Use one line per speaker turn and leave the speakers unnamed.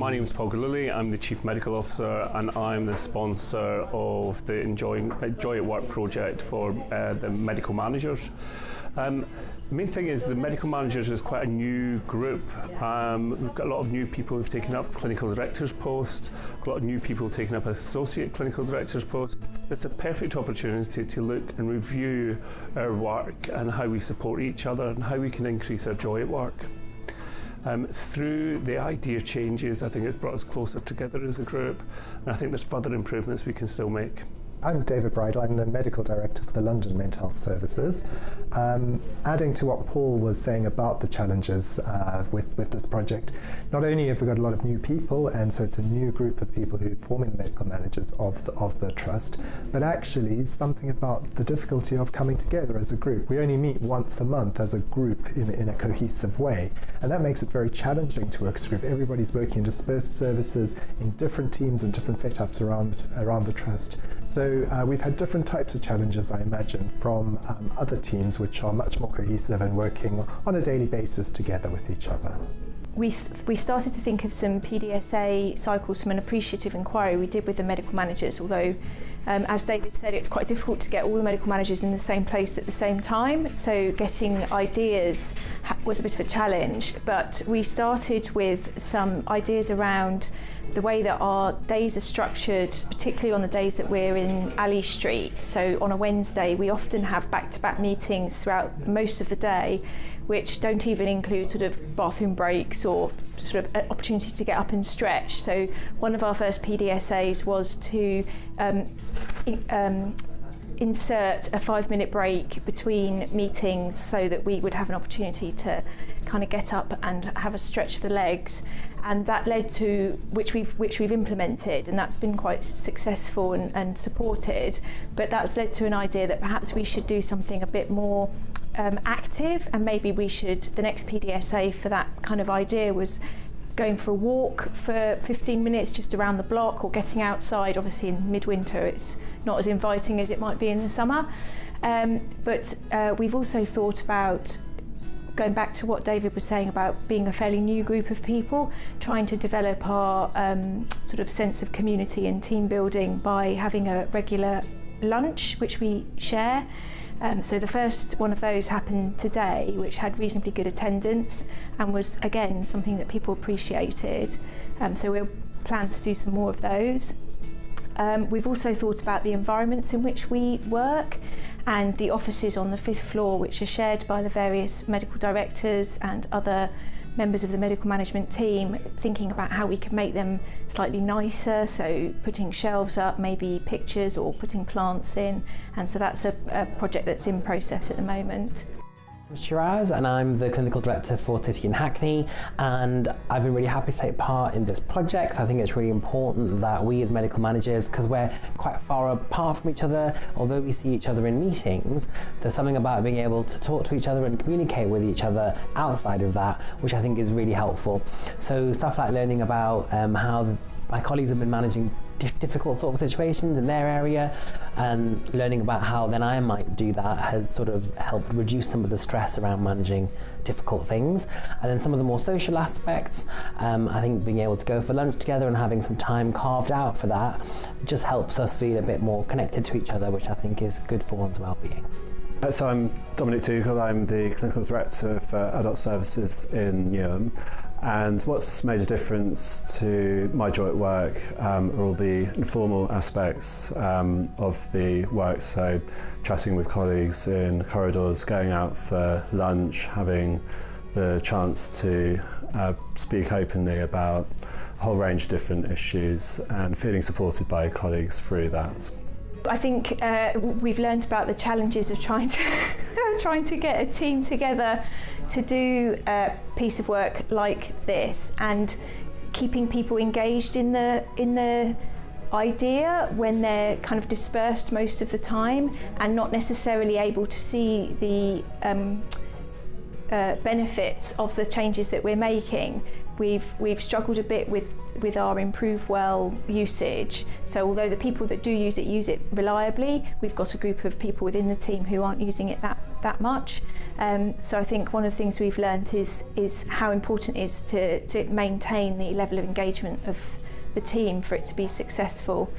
My name is Gilulley. I'm the Chief Medical Officer and I'm the sponsor of the Enjoying Work project for the medical managers. The main thing is the medical managers is quite a new group. We've got a lot of new people who've taken up clinical directors post, a lot of new people taking up associate clinical directors post. It's a perfect opportunity to look and review our work and how we support each other and how we can increase our joy at work. Through the idea changes, I think it's brought us closer together as a group, and I think there's further improvements we can still make.
I'm Bridle, I'm the Medical Director for the London Mental Health Services. Adding to what Paul was saying about the challenges with this project, not only have we got a lot of new people, and so it's a new group of people who are forming the medical managers of the trust, but actually something about the difficulty of coming together as a group. We only meet once a month as a group in a cohesive way, and that makes it very challenging to work as a group. Everybody's working in dispersed services, in different teams and different setups around the trust. So we've had different types of challenges, I imagine, from other teams which are much more cohesive and working on a daily basis together with each other.
We started to think of some PDSA cycles from an appreciative inquiry we did with the medical managers, although as David said, it's quite difficult to get all the medical managers in the same place at the same time, so getting ideas was a bit of a challenge. But we started with some ideas around the way that our days are structured, particularly on the days that we're in Ali Street. So on a Wednesday, we often have back-to-back meetings throughout most of the day, which don't even include sort of bathroom breaks or sort of opportunities to get up and stretch. So one of our first PDSAs was to insert a 5-minute break between meetings so that we would have an opportunity to kind of get up and have a stretch of the legs, and that led to which we've implemented, and that's been quite successful and supported. But that's led to an idea that perhaps we should do something a bit more active, and maybe we should, the next PDSA for that kind of idea was going for a walk for 15 minutes just around the block, or getting outside. Obviously in midwinter it's not as inviting as it might be in the summer, but we've also thought about, going back to what David was saying about being a fairly new group of people, trying to develop our sort of sense of community and team building by having a regular lunch which we share. So the first one of those happened today, which had reasonably good attendance and was again something that people appreciated. So we'll plan to do some more of those. We've also thought about the environments in which we work and the offices on the 5th floor, which are shared by the various medical directors and other members of the medical management team, thinking about how we can make them slightly nicer, so putting shelves up, maybe pictures, or putting plants in, and so that's a project that's in process at the moment.
I'm Sheraz and I'm the Clinical Director for City and Hackney, and I've been really happy to take part in this project. I think it's really important that we as medical managers, because we're quite far apart from each other, although we see each other in meetings, there's something about being able to talk to each other and communicate with each other outside of that, which I think is really helpful. So stuff like learning about how my colleagues have been managing difficult sort of situations in their area, and learning about how then I might do that has sort of helped reduce some of the stress around managing difficult things. And then some of the more social aspects, I think being able to go for lunch together and having some time carved out for that just helps us feel a bit more connected to each other, which I think is good for one's well-being.
So I'm Dominic Dougal, I'm the Clinical Director for Adult Services in Newham, and what's made a difference to my joy at work are all the informal aspects of the work, so chatting with colleagues in corridors, going out for lunch, having the chance to speak openly about a whole range of different issues and feeling supported by colleagues through that.
I think we've learned about the challenges of trying to get a team together to do a piece of work like this, and keeping people engaged in the idea when they're kind of dispersed most of the time and not necessarily able to see the benefits of the changes that we're making. We've struggled a bit with our Improve Well usage. So although the people that do use it reliably, we've got a group of people within the team who aren't using it that much. So I think one of the things we've learned is how important it is to maintain the level of engagement of the team for it to be successful.